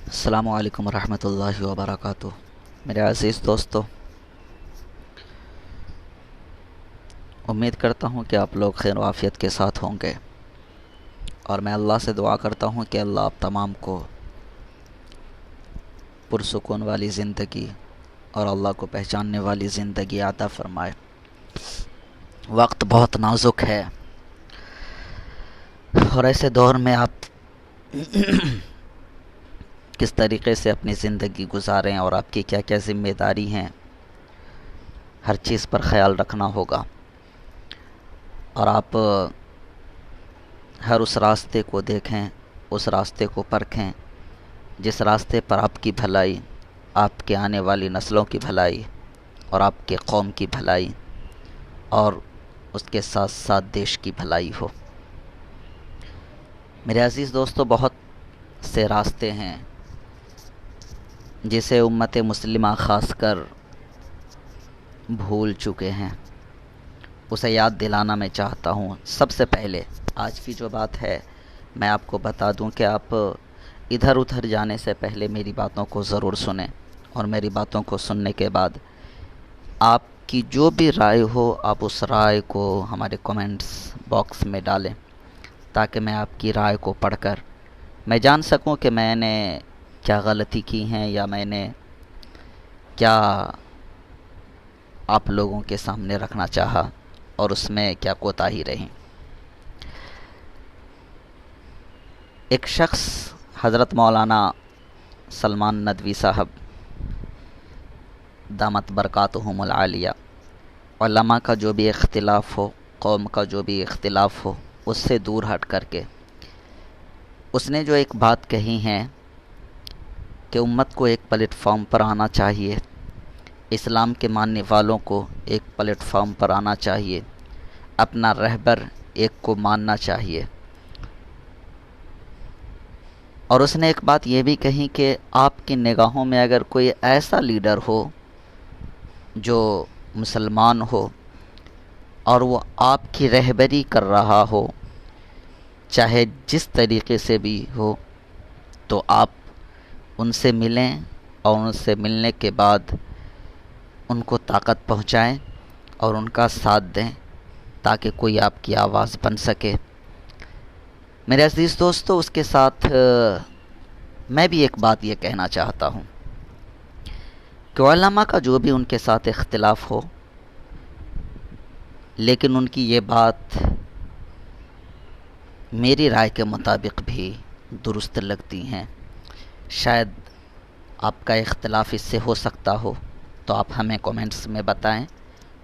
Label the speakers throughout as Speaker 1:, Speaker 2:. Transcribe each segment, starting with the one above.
Speaker 1: السلام علیکم ورحمۃ اللہ وبرکاتہ۔ میرے عزیز دوستو، امید کرتا ہوں کہ آپ لوگ خیر و عافیت کے ساتھ ہوں گے، اور میں اللہ سے دعا کرتا ہوں کہ اللہ آپ تمام کو پرسکون والی زندگی اور اللہ کو پہچاننے والی زندگی عطا فرمائے۔ وقت بہت نازک ہے، اور ایسے دور میں آپ کس طریقے سے اپنی زندگی گزاریں اور آپ کی کیا کیا ذمہ داری ہیں، ہر چیز پر خیال رکھنا ہوگا، اور آپ ہر اس راستے کو دیکھیں، اس راستے کو پرکھیں جس راستے پر آپ کی بھلائی، آپ کے آنے والی نسلوں کی بھلائی اور آپ کے قوم کی بھلائی اور اس کے ساتھ ساتھ دیش کی بھلائی ہو۔ میرے عزیز دوستو، بہت سے راستے ہیں جسے امت مسلمہ خاص کر بھول چکے ہیں، اسے یاد دلانا میں چاہتا ہوں۔ سب سے پہلے آج کی جو بات ہے، میں آپ کو بتا دوں کہ آپ ادھر ادھر جانے سے پہلے میری باتوں کو ضرور سنیں، اور میری باتوں کو سننے کے بعد آپ کی جو بھی رائے ہو، آپ اس رائے کو ہمارے کومنٹس باکس میں ڈالیں، تاکہ میں آپ کی رائے کو پڑھ کر میں جان سکوں کہ میں نے کیا غلطی کی ہیں، یا میں نے کیا آپ لوگوں کے سامنے رکھنا چاہا اور اس میں کیا کوتاہی رہی۔ ایک شخص حضرت مولانا سلمان ندوی صاحب دامت برکاتہم العالیہ، علماء کا جو بھی اختلاف ہو، قوم کا جو بھی اختلاف ہو، اس سے دور ہٹ کر کے اس نے جو ایک بات کہی ہے کہ امت کو ایک پلیٹ فارم پر آنا چاہیے، اسلام کے ماننے والوں کو ایک پلیٹ فارم پر آنا چاہیے، اپنا رہبر ایک کو ماننا چاہیے، اور اس نے ایک بات یہ بھی کہی کہ آپ کی نگاہوں میں اگر کوئی ایسا لیڈر ہو جو مسلمان ہو اور وہ آپ کی رہبری کر رہا ہو، چاہے جس طریقے سے بھی ہو، تو آپ ان سے ملیں، اور ان سے ملنے کے بعد ان کو طاقت پہنچائیں اور ان کا ساتھ دیں، تاکہ کوئی آپ کی آواز بن سکے۔ میرے عزیز دوستو، اس کے ساتھ میں بھی ایک بات یہ کہنا چاہتا ہوں کہ علماء کا جو بھی ان کے ساتھ اختلاف ہو، لیکن ان کی یہ بات میری رائے کے مطابق بھی درست لگتی ہیں۔ شاید آپ کا اختلاف اس سے ہو سکتا ہو، تو آپ ہمیں کومنٹس میں بتائیں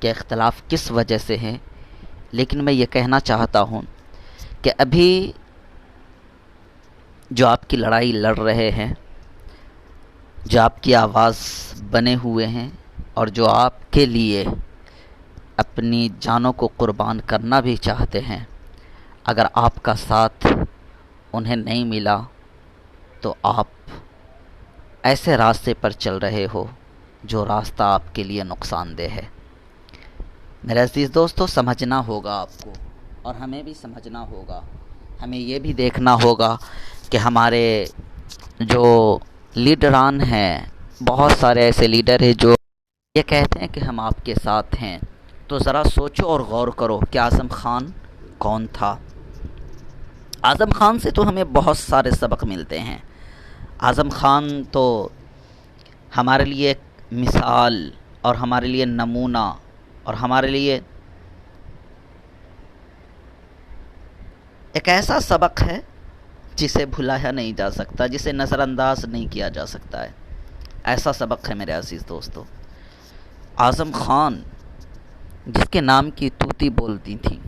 Speaker 1: کہ اختلاف کس وجہ سے ہے، لیکن میں یہ کہنا چاہتا ہوں کہ ابھی جو آپ کی لڑائی لڑ رہے ہیں، جو آپ کی آواز بنے ہوئے ہیں، اور جو آپ کے لیے اپنی جانوں کو قربان کرنا بھی چاہتے ہیں، اگر آپ کا ساتھ انہیں نہیں ملا تو آپ ایسے راستے پر چل رہے ہو جو راستہ آپ کے لیے نقصان دہ ہے۔ میرے عزیز دوستو، سمجھنا ہوگا آپ کو، اور ہمیں بھی سمجھنا ہوگا، ہمیں یہ بھی دیکھنا ہوگا کہ ہمارے جو لیڈران ہیں، بہت سارے ایسے لیڈر ہیں جو یہ کہتے ہیں کہ ہم آپ کے ساتھ ہیں، تو ذرا سوچو اور غور کرو کہ اعظم خان کون تھا۔ اعظم خان سے تو ہمیں بہت سارے سبق ملتے ہیں۔ اعظم خان تو ہمارے لیے ایک مثال اور ہمارے لیے نمونہ اور ہمارے لیے ایک ایسا سبق ہے جسے بھلایا نہیں جا سکتا، جسے نظر انداز نہیں کیا جا سکتا ہے۔ ایسا سبق ہے میرے عزیز دوستو۔ اعظم خان جس کے نام کی طوطی بولتی تھی،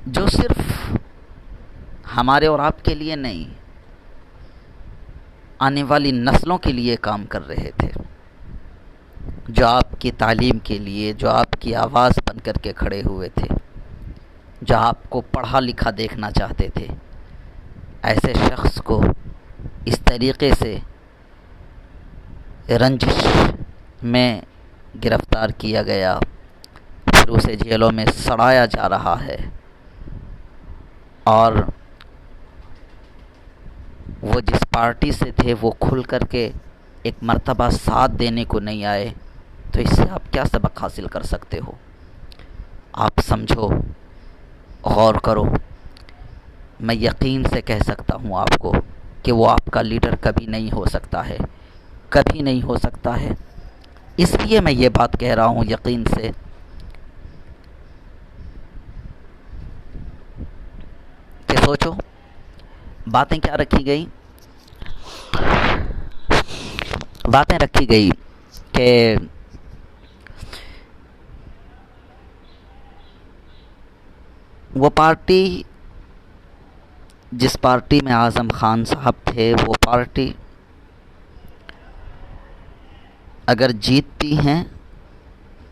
Speaker 1: جو صرف ہمارے اور آپ کے لیے نہیں، آنے والی نسلوں کے لیے کام کر رہے تھے، جو آپ کی تعلیم کے لیے، جو آپ کی آواز بن کر کے کھڑے ہوئے تھے، جو آپ کو پڑھا لکھا دیکھنا چاہتے تھے، ایسے شخص کو اس طریقے سے رنجش میں گرفتار کیا گیا، پھر اسے جیلوں میں سڑایا جا رہا ہے، اور پارٹی سے تھے وہ کھل کر کے ایک مرتبہ ساتھ دینے کو نہیں آئے، تو اس سے آپ کیا سبق حاصل کر سکتے ہو؟ آپ سمجھو، غور کرو۔ میں یقین سے کہہ سکتا ہوں آپ کو کہ وہ آپ کا لیڈر کبھی نہیں ہو سکتا ہے، کبھی نہیں ہو سکتا ہے۔ اس لیے میں یہ بات کہہ رہا ہوں یقین سے کہ سوچو، باتیں کیا رکھی گئی؟ باتیں رکھی گئی کہ وہ پارٹی، جس پارٹی میں اعظم خان صاحب تھے، وہ پارٹی اگر جیتتی ہیں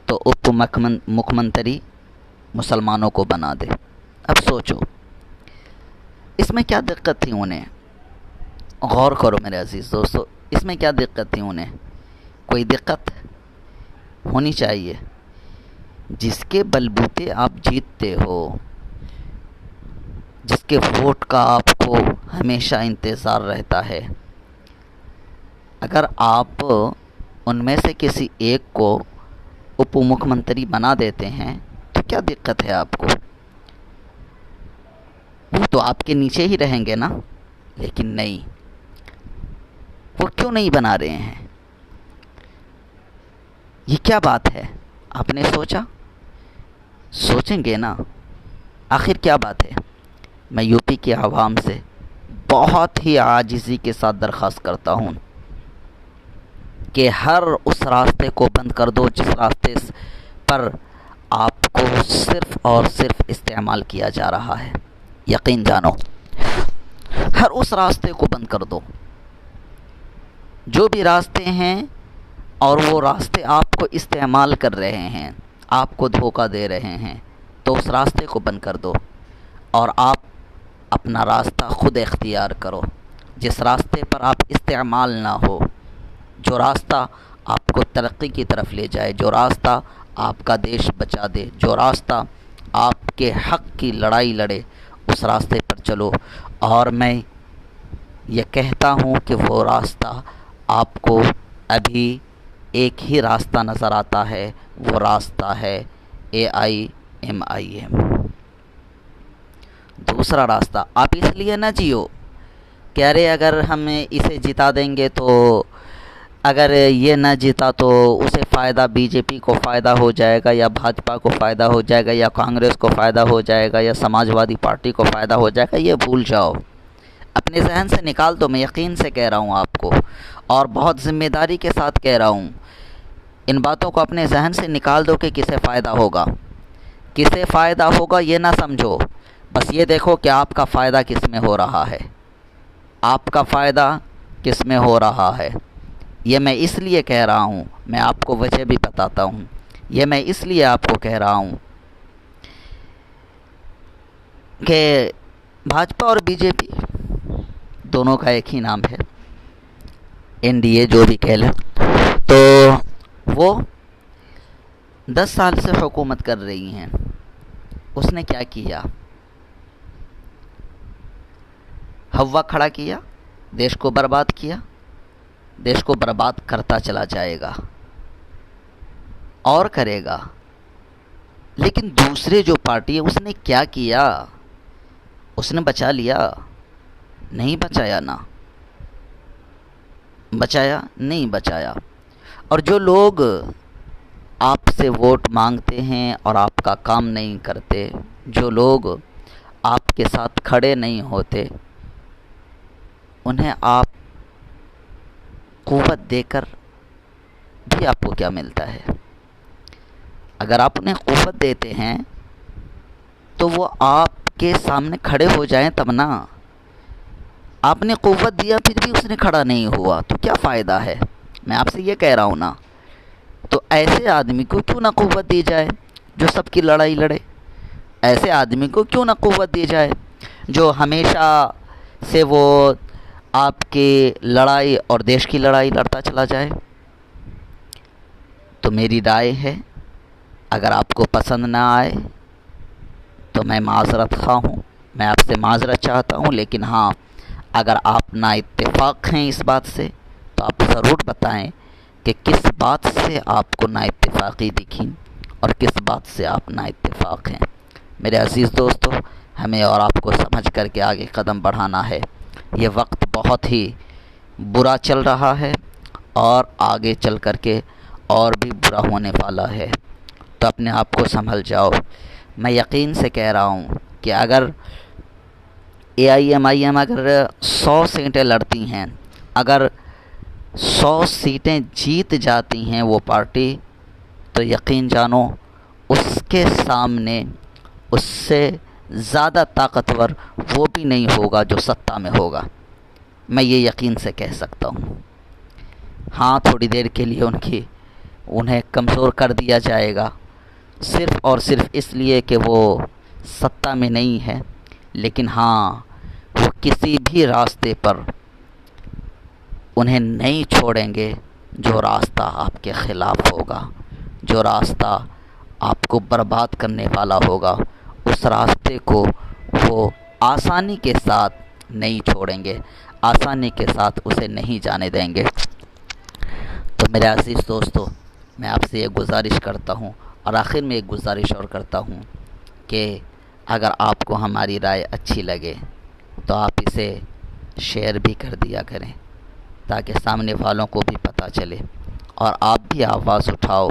Speaker 1: تو اپ مکھمنتری مسلمانوں کو بنا دے۔ اب سوچو اس میں کیا دقت تھی انہیں؟ غور کرو میرے عزیز دوستو، اس میں کیا دقت تھی انہیں؟ کوئی دقت ہونی چاہیے؟ جس کے بلبوتے آپ جیتتے ہو، جس کے ووٹ کا آپ کو ہمیشہ انتظار رہتا ہے، اگر آپ ان میں سے کسی ایک کو اپ مکھ منتری بنا دیتے ہیں تو کیا دقت ہے آپ کو؟ وہ تو آپ کے نیچے ہی رہیں گے نا۔ لیکن نہیں، وہ کیوں نہیں بنا رہے ہیں؟ یہ کیا بات ہے؟ آپ نے سوچا؟ سوچیں گے نا، آخر کیا بات ہے؟ میں یو پی کے عوام سے بہت ہی عاجزی کے ساتھ درخواست کرتا ہوں کہ ہر اس راستے کو بند کر دو جس راستے پر آپ کو صرف اور صرف استعمال کیا جا رہا ہے۔ یقین جانو، ہر اس راستے کو بند کر دو، جو بھی راستے ہیں اور وہ راستے آپ کو استعمال کر رہے ہیں، آپ کو دھوکہ دے رہے ہیں، تو اس راستے کو بند کر دو اور آپ اپنا راستہ خود اختیار کرو، جس راستے پر آپ استعمال نہ ہو، جو راستہ آپ کو ترقی کی طرف لے جائے، جو راستہ آپ کا دیش بچا دے، جو راستہ آپ کے حق کی لڑائی لڑے، اس راستے پر چلو۔ اور میں یہ کہتا ہوں کہ وہ راستہ آپ کو ابھی ایک ہی راستہ نظر آتا ہے، وہ راستہ ہے AIMIM۔ دوسرا راستہ آپ اس لیے نہ جیو کہ ارے اگر ہم اسے جتا دیں گے تو، اگر یہ نہ جیتا تو اسے فائدہ، بی جے پی کو فائدہ ہو جائے گا، یا بھاجپا کو فائدہ ہو جائے گا، یا کانگریس کو فائدہ ہو جائے گا، یا سماجوادی پارٹی کو فائدہ ہو جائے گا۔ یہ بھول جاؤ، اپنے ذہن سے نکال دو۔ میں یقین سے کہہ رہا ہوں آپ کو، اور بہت ذمہ داری کے ساتھ کہہ رہا ہوں، ان باتوں کو اپنے ذہن سے نکال دو کہ کسے فائدہ ہوگا، کسے فائدہ ہوگا یہ نہ سمجھو، بس یہ دیکھو کہ آپ کا فائدہ کس میں ہو رہا ہے، آپ کا فائدہ کس میں ہو رہا ہے۔ یہ میں اس لیے کہہ رہا ہوں، میں آپ کو وجہ بھی بتاتا ہوں، یہ میں اس لیے آپ کو کہہ رہا ہوں کہ بھاجپا اور بی جے پی دونوں کا ایک ہی نام ہے، NDA جو بھی کہہ لیں، تو وہ 10 سال سے حکومت کر رہی ہیں۔ اس نے کیا کیا؟ ہوا کھڑا کیا، دیش کو برباد کیا، دیش کو برباد کرتا چلا جائے گا اور کرے گا۔ لیکن دوسرے جو پارٹی ہے، اس نے کیا کیا؟ اس نے بچا لیا؟ نہیں بچایا نا، بچایا نہیں بچایا۔ اور جو لوگ آپ سے ووٹ مانگتے ہیں اور آپ کا کام نہیں کرتے، جو لوگ آپ کے ساتھ کھڑے نہیں ہوتے، انہیں آپ قوت دے کر بھی آپ کو کیا ملتا ہے؟ اگر آپ انہیں قوت دیتے ہیں تو وہ آپ کے سامنے کھڑے ہو جائیں تب نا۔ آپ نے قوت دیا پھر بھی اس نے کھڑا نہیں ہوا تو کیا فائدہ ہے؟ میں آپ سے یہ کہہ رہا ہوں نا، تو ایسے آدمی کو کیوں نہ قوت دی جائے جو سب کی لڑائی لڑے؟ ایسے آدمی کو کیوں نہ قوت دی جائے جو ہمیشہ سے وہ آپ کی لڑائی اور دیش کی لڑائی لڑتا چلا جائے؟ تو میری رائے ہے، اگر آپ کو پسند نہ آئے تو میں معذرت خواہ ہوں، میں آپ سے معذرت چاہتا ہوں، لیکن ہاں، اگر آپ نا اتفاق ہیں اس بات سے تو آپ ضرور بتائیں کہ کس بات سے آپ کو نا اتفاقی دکھی اور کس بات سے آپ نا اتفاق ہیں۔ میرے عزیز دوستو، ہمیں اور آپ کو سمجھ کر کے آگے قدم بڑھانا ہے۔ یہ وقت بہت ہی برا چل رہا ہے اور آگے چل کر کے اور بھی برا ہونے والا ہے، تو اپنے آپ کو سنبھل جاؤ۔ میں یقین سے کہہ رہا ہوں کہ اگر AIM اگر 100 سیٹیں لڑتی ہیں، اگر 100 سیٹیں جیت جاتی ہیں وہ پارٹی، تو یقین جانو اس کے سامنے اس سے زیادہ طاقتور وہ بھی نہیں ہوگا جو سطح میں ہوگا۔ میں یہ یقین سے کہہ سکتا ہوں۔ ہاں، تھوڑی دیر کے لیے انہیں کمزور کر دیا جائے گا، صرف اور صرف اس لیے کہ وہ سطح میں نہیں ہے، لیکن ہاں، وہ کسی بھی راستے پر انہیں نہیں چھوڑیں گے جو راستہ آپ کے خلاف ہوگا، جو راستہ آپ کو برباد کرنے والا ہوگا۔ اس راستے کو وہ آسانی کے ساتھ نہیں چھوڑیں گے، آسانی کے ساتھ اسے نہیں جانے دیں گے۔ تو میرے عزیز دوستو، میں آپ سے یہ گزارش کرتا ہوں، اور آخر میں ایک گزارش اور کرتا ہوں کہ اگر آپ کو ہماری رائے اچھی لگے تو آپ اسے شیئر بھی کر دیا کریں، تاکہ سامنے والوں کو بھی پتہ چلے، اور آپ بھی آواز اٹھاؤ۔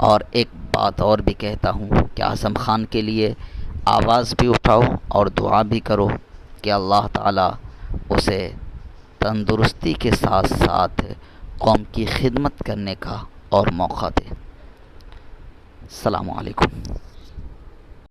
Speaker 1: اور ایک بات اور بھی کہتا ہوں کہ اعظم خان کے لیے آواز بھی اٹھاؤ اور دعا بھی کرو کہ اللہ تعالیٰ اسے تندرستی کے ساتھ ساتھ قوم کی خدمت کرنے کا اور موقع دے۔ السلام علیکم۔